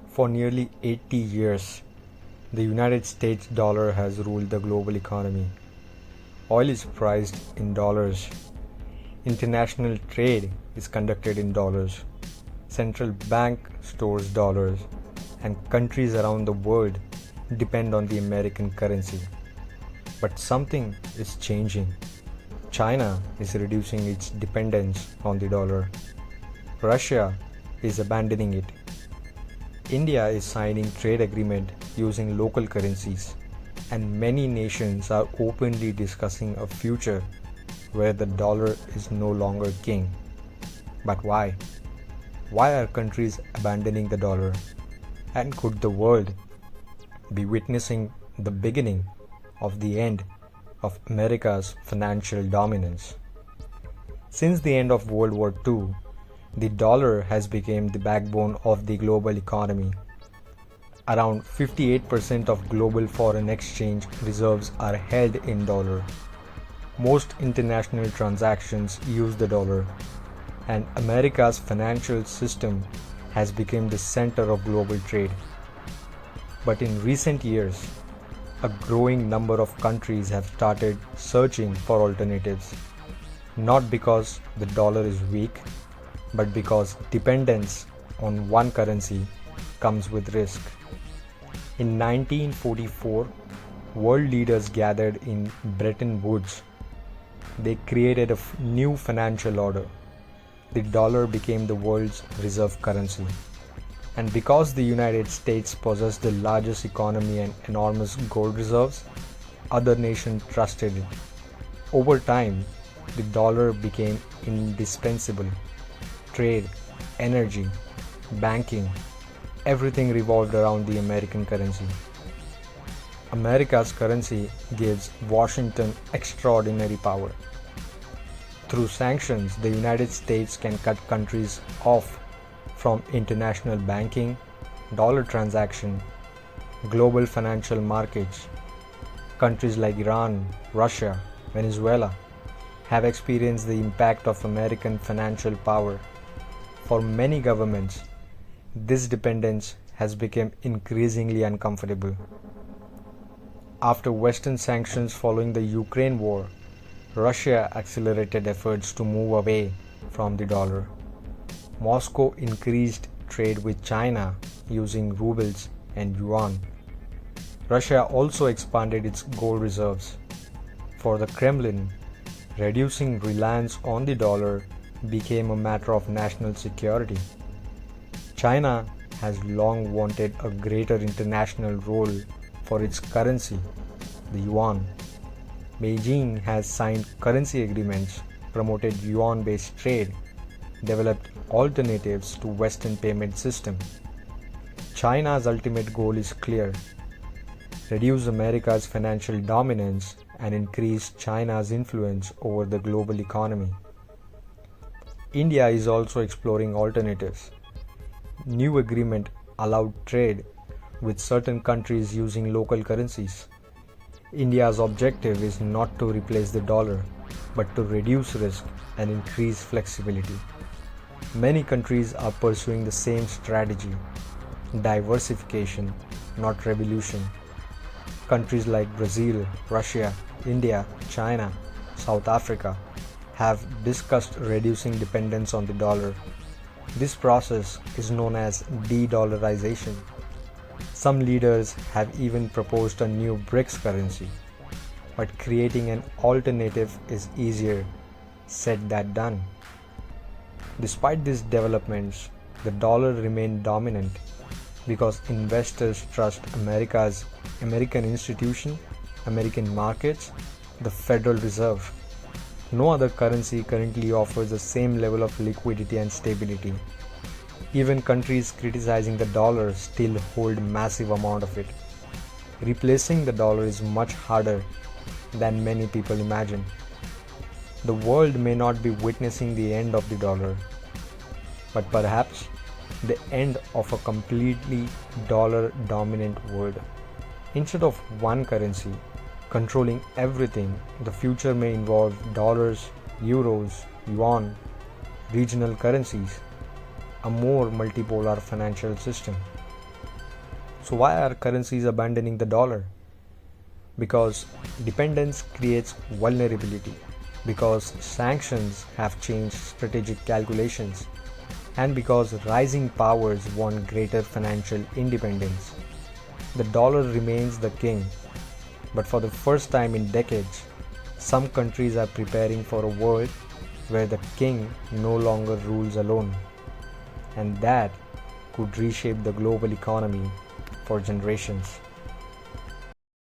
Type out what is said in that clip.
For nearly 80 years, the United States dollar has ruled the global economy. Oil is priced in dollars. International trade is conducted in dollars. Central bank stores dollars, and countries around the world depend on the American currency. But something is changing. China is reducing its dependence on the dollar. Russia is abandoning it. India is signing trade agreement using local currencies, and many nations are openly discussing a future where the dollar is no longer king. But why? Why are countries abandoning the dollar? And could the world be witnessing the beginning of the end of America's financial dominance? Since the end of World War II, the dollar has become the backbone of the global economy. Around 58% of global foreign exchange reserves are held in dollar. Most international transactions use the dollar, and America's financial system has become the center of global trade. But in recent years, a growing number of countries have started searching for alternatives, not because the dollar is weak, but because dependence on one currency comes with risk. In 1944, world leaders gathered in Bretton Woods. They created a new financial order. The dollar became the world's reserve currency. And because the United States possessed the largest economy and enormous gold reserves, other nations trusted it. Over time, the dollar became indispensable. Trade, energy, banking, everything revolved around the American currency. America's currency gives Washington extraordinary power. Through sanctions, the United States can cut countries off from international banking, dollar transaction, global financial markets. Countries like Iran, Russia, Venezuela have experienced the impact of American financial power. For many governments, this dependence has become increasingly uncomfortable. After Western sanctions following the Ukraine war, Russia accelerated efforts to move away from the dollar. Moscow increased trade with China using rubles and yuan. Russia also expanded its gold reserves. For the Kremlin, reducing reliance on the dollar became a matter of national security. China has long wanted a greater international role for its currency, the yuan. Beijing has signed currency agreements, promoted yuan-based trade, developed alternatives to Western payment system. China's ultimate goal is clear: reduce America's financial dominance and increase China's influence over the global economy. India is also exploring alternatives. New agreement allowed trade with certain countries using local currencies. India's objective is not to replace the dollar, but to reduce risk and increase flexibility. Many countries are pursuing the same strategy: diversification, not revolution. Countries like Brazil, Russia, India, China, South Africa have discussed reducing dependence on the dollar. This process is known as de-dollarization. Some leaders have even proposed a new BRICS currency, but creating an alternative is easier said than done. Despite these developments, the dollar remained dominant because investors trust American institution, American markets, the Federal Reserve. No other currency currently offers the same level of liquidity and stability. Even countries criticizing the dollar still hold massive amount of it. Replacing the dollar is much harder than many people imagine. The world may not be witnessing the end of the dollar, but perhaps the end of a completely dollar-dominant world. Instead of one currency controlling everything, the future may involve dollars, euros, yuan, regional currencies. a more multipolar financial system. So why are currencies abandoning the dollar? Because dependence creates vulnerability, because sanctions have changed strategic calculations, and because rising powers want greater financial independence. The dollar remains the king, but for the first time in decades, some countries are preparing for a world where the king no longer rules alone, and that could reshape the global economy for generations.